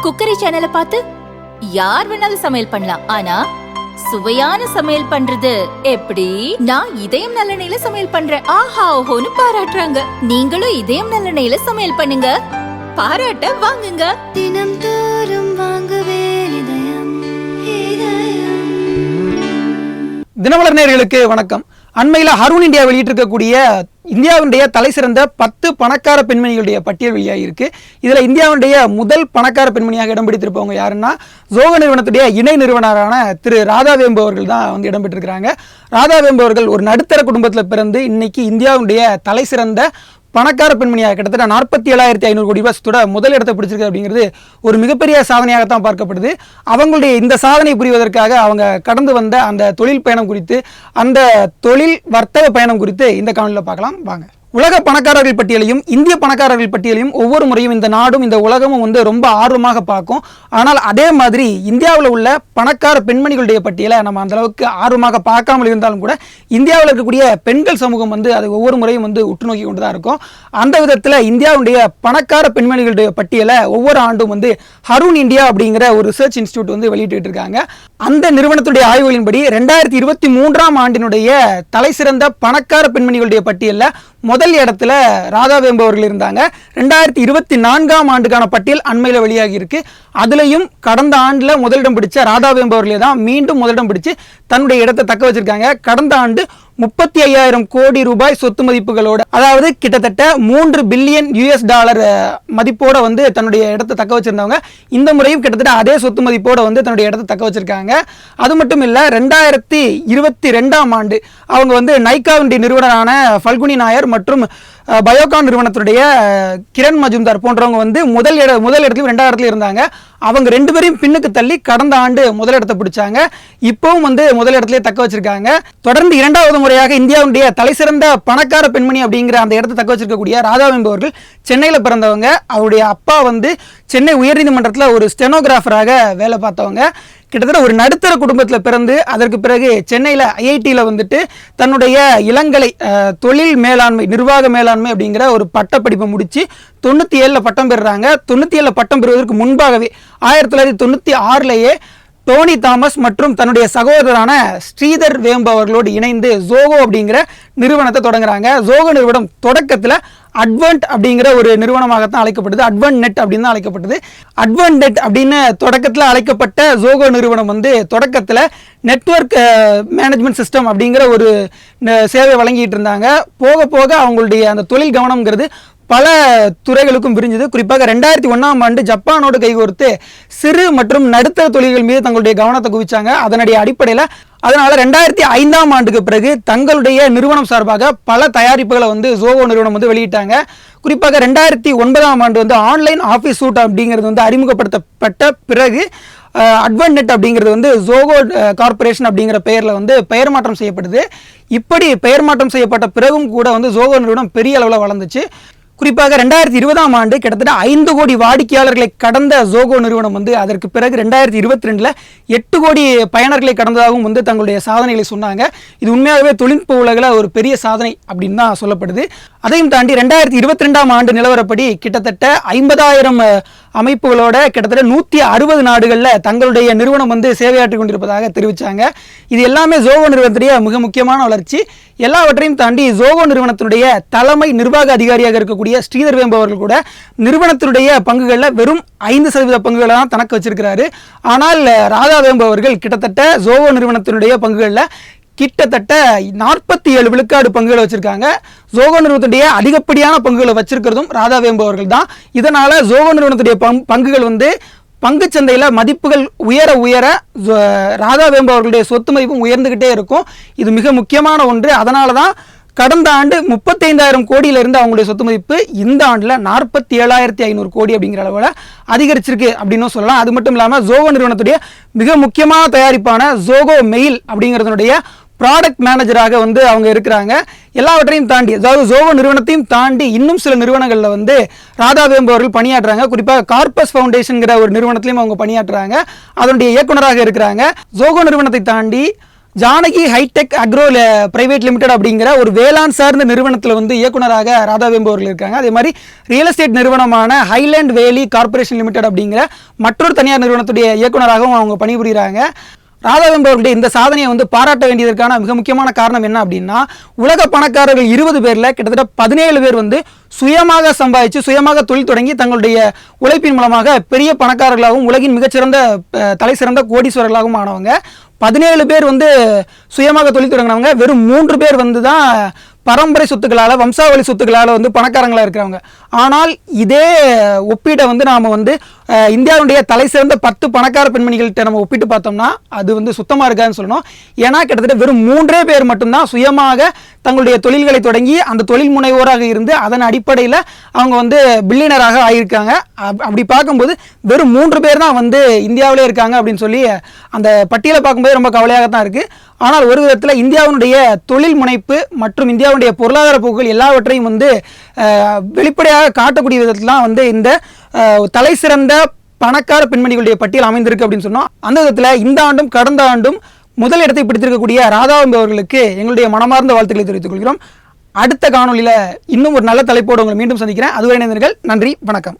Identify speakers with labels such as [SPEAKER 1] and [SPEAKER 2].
[SPEAKER 1] Cookery சேனலை பார்த்து யார் வேணாலும் சமையல் பண்ணலாம். ஆனா சுவையான சமையல் பண்றது எப்படி? நான் இதயம் நல்லெண்ணெயில சமையல் பண்றேன். ஆஹா ஓஹோன்னு பாராட்டுறாங்க. நீங்களும் இதயம் நல்லெண்ணெயில சமையல் பண்ணுங்க, பாராட்ட வாங்குங்க.
[SPEAKER 2] தினம் தோறும் வாங்குவே இதயம்.
[SPEAKER 3] தினமலர் நேயர்களுக்கு வணக்கம். அண்மையில் ஹருன் இந்தியா வெளியிட்டிருக்கக்கூடிய இந்தியாவுடைய தலை சிறந்த 10 பணக்கார பெண்மணிகளுடைய பட்டியல் வெளியாகிருக்கு. இதில் இந்தியாவுடைய முதல் பணக்கார பெண்மணியாக இடம் பிடித்திருப்பவங்க யாருன்னா ஜோகோ நிறுவனத்துடைய இணை நிறுவனரான திரு ராதா வேம்பு அவர்கள் தான் வந்து இடம் பெற்றிருக்கிறாங்க. ராதா வேம்பு அவர்கள் ஒரு நடுத்தர குடும்பத்தில் பிறந்து இன்னைக்கு இந்தியாவுடைய தலை சிறந்த பணக்கார பெண்மணியாக கிட்டத்தட்ட 47,500 கோடி ரூபாய் சொத்தோட முதல் இடத்தை பிடிச்சிருக்கு அப்படிங்கிறது ஒரு மிகப்பெரிய சாதனையாகத்தான் பார்க்கப்படுது. அவங்களுடைய இந்த சாதனை புரிவதற்காக அவங்க கடந்து வந்த அந்த தொழில் பயணம் குறித்து, அந்த தொழில் வர்த்தக பயணம் குறித்து இந்த காணொலியில் பார்க்கலாம் வாங்க. உலக பணக்காரர்கள் பட்டியலையும் இந்திய பணக்காரர்கள் பட்டியலையும் ஒவ்வொரு முறையும் இந்த நாடும் இந்த உலகமும் வந்து ரொம்ப ஆர்வமாக பார்க்கும். ஆனால் அதே மாதிரி இந்தியாவில் உள்ள பணக்கார பெண்மணிகளுடைய பட்டியலை நம்ம அந்த அளவுக்கு ஆர்வமாக பார்க்காமல் இருந்தாலும் கூட இந்தியாவில் இருக்கக்கூடிய பெண்கள் சமூகம் வந்து அதை ஒவ்வொரு முறையும் வந்து உற்று நோக்கி கொண்டு தான் இருக்கும். அந்த விதத்தில் இந்தியாவுடைய பணக்கார பெண்மணிகளுடைய பட்டியலை ஒவ்வொரு ஆண்டும் வந்து ஹருன் இந்தியா அப்படிங்கிற ஒரு ரிசர்ச் இன்ஸ்டியூட் வந்து வெளியிட்டு இருக்காங்க. அந்த நிறுவனத்துடைய ஆய்வுகளின்படி 2023ஆம் ஆண்டினுடைய தலை சிறந்த பணக்கார பெண்மணிகளுடைய பட்டியலில் முதல் இடத்துல ராதா வேம்பு அவர்கள் இருந்தாங்க. 2024ஆம் ஆண்டுக்கான பட்டியல் அண்மையில் வெளியாகி இருக்கு. அதுலேயும் கடந்த ஆண்டில் முதலிடம் பிடிச்ச ராதா வேம்பு அவர்களே தான் மீண்டும் முதலிடம் பிடிச்சு தன்னுடைய இடத்தை தக்க வச்சிருக்காங்க. கடந்த ஆண்டு 35,000 கோடி ரூபாய் சொத்து மதிப்புகளோட, அதாவது கிட்டத்தட்ட $3 பில்லியன் மதிப்போட வந்து தன்னுடைய இடத்தை தக்க வச்சிருந்தவங்க இந்த முறையும் கிட்டத்தட்ட அதே சொத்து மதிப்போட வந்து தன்னுடைய இடத்தை தக்க வச்சிருக்காங்க. அது மட்டும் இல்லை, 2022ஆம் ஆண்டு அவங்க வந்து நைகாவுடைய நிறுவனரான ஃபல்குனி நாயர் மற்றும் பயோகான் நிறுவனத்துடைய கிரண் மஜும்தார் போன்றவங்க வந்து முதல் இடத்துலையும் 2வது இடத்துல இருந்தாங்க. அவங்க 2 பேரையும் பின்னுக்கு தள்ளி கடந்த ஆண்டு முதல் இடத்தை பிடிச்சாங்க. இப்பவும் வந்து முதல் இடத்துலயே தக்க வச்சிருக்காங்க. தொடர்ந்து 2வது முறையாக இந்தியாவுடைய தலை சிறந்த பணக்கார பெண்மணி அப்படிங்கிற அந்த இடத்தை தக்க வச்சிருக்கக்கூடிய ராதா வேம்பு அவர்கள் சென்னையில் பிறந்தவங்க. அவருடைய அப்பா வந்து சென்னை உயர்நீதிமன்றத்தில் ஒரு ஸ்டெனோகிராஃபராக வேலை பார்த்தவங்க. கிட்டத்தட்ட ஒரு நடுத்தர குடும்பத்தில் பிறந்து அதற்கு பிறகு சென்னையில் ஐஐடியில் வந்துட்டு தன்னுடைய இளங்கலை தொழில் மேலாண்மை, நிர்வாக மேலாண்மை அப்படிங்கிற ஒரு பட்டப்படிப்பை முடித்து 97 பட்டம் பெறுறாங்க. 97 பட்டம் பெறுவதற்கு முன்பாகவே 1996லேயே டோனி தாமஸ் மற்றும் தன்னுடைய சகோதரரான ஸ்ரீதர் வேம்பு அவர்களோடு இணைந்து ஜோகோ அப்படிங்கிற நிறுவனத்தை தொடங்குறாங்க. ஜோகோ நிறுவனம் தொடக்கத்தில் அட்வன்ட் அப்படிங்கிற ஒரு நிறுவனமாகத்தான் அழைக்கப்பட்டது. அட்வன்ட் நெட் அப்படின்னு தான் அழைக்கப்பட்டது. அட்வன்ட் நெட் அப்படின்னு தொடக்கத்தில் அழைக்கப்பட்ட ஜோகோ நிறுவனம் வந்து தொடக்கத்தில் நெட்வொர்க் மேனேஜ்மெண்ட் சிஸ்டம் அப்படிங்கிற ஒரு சேவை வழங்கிட்டு இருந்தாங்க. போக போக அவங்களுடைய அந்த தொழில் கவனம்ங்கிறது பல துறைகளுக்கும் விரிஞ்சது. குறிப்பாக 2001ஆம் ஆண்டு ஜப்பானோடு கைகோர்த்து சிறு மற்றும் நடுத்தர தொழில்கள் மீது தங்களுடைய கவனத்தை குவிச்சாங்க. அதனுடைய அடிப்படையில் அதனால 2005ஆம் ஆண்டுக்கு பிறகு தங்களுடைய நிறுவனம் சார்பாக பல தயாரிப்புகளை வந்து ஜோகோ நிறுவனம் வந்து வெளியிட்டாங்க. குறிப்பாக 2009ஆம் ஆண்டு வந்து ஆன்லைன் ஆஃபீஸ் சூட் அப்படிங்கிறது வந்து அறிமுகப்படுத்தப்பட்ட பிறகு அட்வன்ட் நெட் அப்படிங்கிறது வந்து ஜோகோ கார்பரேஷன் அப்படிங்கிற பெயரில் வந்து பெயர் மாற்றம் செய்யப்படுது. இப்படி பெயர் மாற்றம் செய்யப்பட்ட பிறகும் கூட வந்து ஜோகோ நிறுவனம் பெரிய அளவில் வளர்ந்துச்சு. குறிப்பாக 2020ஆம் ஆண்டு கிட்டத்தட்ட 5 கோடி வாடிக்கையாளர்களை கடந்த ஜோகோ நிறுவனம் வந்து அதற்கு பிறகு 2022ல் 8 கோடி பயனர்களை கடந்ததாகவும் வந்து தங்களுடைய சாதனைகளை சொன்னாங்க. இது உண்மையாகவே தொழில்நுட்ப உலகில் ஒரு பெரிய சாதனை அப்படின்னு தான் சொல்லப்படுது. அதையும் தாண்டி 2022ஆம் ஆண்டு நிலவரப்படி கிட்டத்தட்ட 50,000 அமைப்புகளோட கிட்டத்தட்ட 160 நாடுகளில் தங்களுடைய நிறுவனம் வந்து சேவையாற்றி கொண்டிருப்பதாக தெரிவித்தாங்க. இது எல்லாமே ஜோகோ நிறுவனத்துடைய மிக முக்கியமான வளர்ச்சி. எல்லாவற்றையும் தாண்டி ஜோகோ நிறுவனத்தினுடைய தலைமை நிர்வாக அதிகாரியாக இருக்கக்கூடிய ஸ்ரீதர் வேம்பு அவர்கள் கூட நிறுவனத்தினுடைய பங்குகளில் வெறும் 5% பங்குகளை தான் தனக்கு வச்சிருக்கிறாரு. ஆனால் ராதா வேம்பு அவர்கள் கிட்டத்தட்ட ஜோகோ நிறுவனத்தினுடைய பங்குகளில் கிட்டத்தட்ட 47 விழுக்காடு பங்குகளை வச்சிருக்காங்க. ஜோகோ நிறுவனத்துடைய அதிகப்படியான பங்குகளை வச்சிருக்கிறதும் ராதா வேம்பு அவர்கள் தான். இதனால ஜோகோ நிறுவனத்துடைய பங்குகள் வந்து பங்கு சந்தையில் மதிப்புகள் உயர உயர ராதா வேம்பு அவர்களுடைய சொத்து மதிப்பும் உயர்ந்துகிட்டே இருக்கும். இது மிக முக்கியமான ஒன்று. அதனால தான் கடந்த ஆண்டு 35,000 கோடியிலிருந்து அவங்களுடைய சொத்து மதிப்பு இந்த ஆண்டில் 47,500 கோடி அப்படிங்கிற அளவில் அதிகரிச்சிருக்கு அப்படின்னு சொல்லலாம். அது மட்டும் இல்லாமல் ஜோகோ நிறுவனத்துடைய மிக முக்கியமான தயாரிப்பான ஜோகோ மெயில் அப்படிங்கிறதுனுடைய ப்ராடக்ட் மேனேஜராக வந்து அவங்க இருக்கிறாங்க. எல்லாவற்றையும் தாண்டி, அதாவது ஜோகோ நிறுவனத்தையும் தாண்டி இன்னும் சில நிறுவனங்களில் வந்து ராதா வேம்பு அவர்கள் பணியாற்றுறாங்க. குறிப்பாக கார்பஸ் ஃபவுண்டேஷன்கிற ஒரு நிறுவனத்திலையும் அவங்க பணியாற்றுறாங்க. அதனுடைய இயக்குநராக இருக்கிறாங்க. ஜோகோ நிறுவனத்தை தாண்டி Janaki hitech agro private limited அப்படிங்கிற ஒரு வேளாண் சார்ந்த நிறுவனத்தில் வந்து இயக்குனராக ராதாவேம்பு அவர்கள் இருக்காங்க. அதே மாதிரி ரியல் எஸ்டேட் நிறுவனமான ஹைலேண்ட் வேலி கார்பரேஷன் லிமிடெட் அப்படிங்கிற மற்றொரு தனியார் நிறுவனத்துடைய இயக்குனராகவும் அவங்க பணிபுரிகிறாங்க. ராதாவேம்பு அவர்களுடைய இந்த சாதனையை வந்து பாராட்ட வேண்டியதற்கான மிக முக்கியமான காரணம் என்ன அப்படின்னா, உலக பணக்காரர்கள் 20 பேரில் கிட்டத்தட்ட 17 பேர் வந்து சுயமாக சம்பாதிச்சு சுயமாக தொழில் தொடங்கி தங்களுடைய உழைப்பின் மூலமாக பெரிய பணக்காரர்களாகவும் உலகின் மிகச்சிறந்த தலை சிறந்த கோடீஸ்வரர்களாகவும் ஆனவங்க. 17 பேர் வந்து சுயமாக தொழில் தொடங்கினவங்க. வெறும் 3 பேர் வந்து தான் பரம்பரை சொத்துக்களால் வம்சாவளி சொத்துக்களால் வந்து பணக்காரங்களாக இருக்கிறவங்க. ஆனால் இதே ஒப்பீடை வந்து நாம் வந்து இந்தியாவுடைய தலை சிறந்த 10 பணக்கார பெண்மணிகள்கிட்ட நம்ம ஒப்பிட்டு பார்த்தோம்னா அது வந்து சுத்தமாக இருக்காதுன்னு சொல்லணும். ஏன்னா கிட்டத்தட்ட வெறும் 3 பேர் மட்டும்தான் சுயமாக தங்களுடைய தொழில்களை தொடங்கி அந்த தொழில் முனைவோராக இருந்து அதன் அடிப்படையில் அவங்க வந்து பில்லியனராக ஆகியிருக்காங்க. அப்படி பார்க்கும்போது வெறும் 3 பேர் தான் வந்து இந்தியாவிலே இருக்காங்க அப்படின்னு சொல்லி அந்த பட்டியலை பார்க்கும்போது ரொம்ப கவலையாக தான் இருக்குது. ஆனால் ஒரு விதத்தில் இந்தியாவுடைய தொழில் முனைப்பு மற்றும் இந்தியாவுடைய பொருளாதார போக்குகள் எல்லாவற்றையும் வந்து வெளிப்படையாக காட்டக்கூடிய விதத்திலாம் வந்து இந்த தலை சிறந்த பணக்கார பெண்மணிகளுடைய பட்டியல் அமைந்திருக்கு அப்படின்னு சொன்னோம். அந்த விதத்தில் இந்த ஆண்டும் கடந்த ஆண்டும் முதல் இடத்தை பிடித்திருக்கக்கூடிய ராதாவேம்பு அவர்களுக்கு எங்களுடைய மனமார்ந்த வாழ்த்துக்களை தெரிவித்துக் கொள்கிறோம். அடுத்த காணொலியில் இன்னும் ஒரு நல்ல தலைப்போடு உங்களை மீண்டும் சந்திக்கிறேன். அதுவரை இணைந்தீர்கள். நன்றி, வணக்கம்.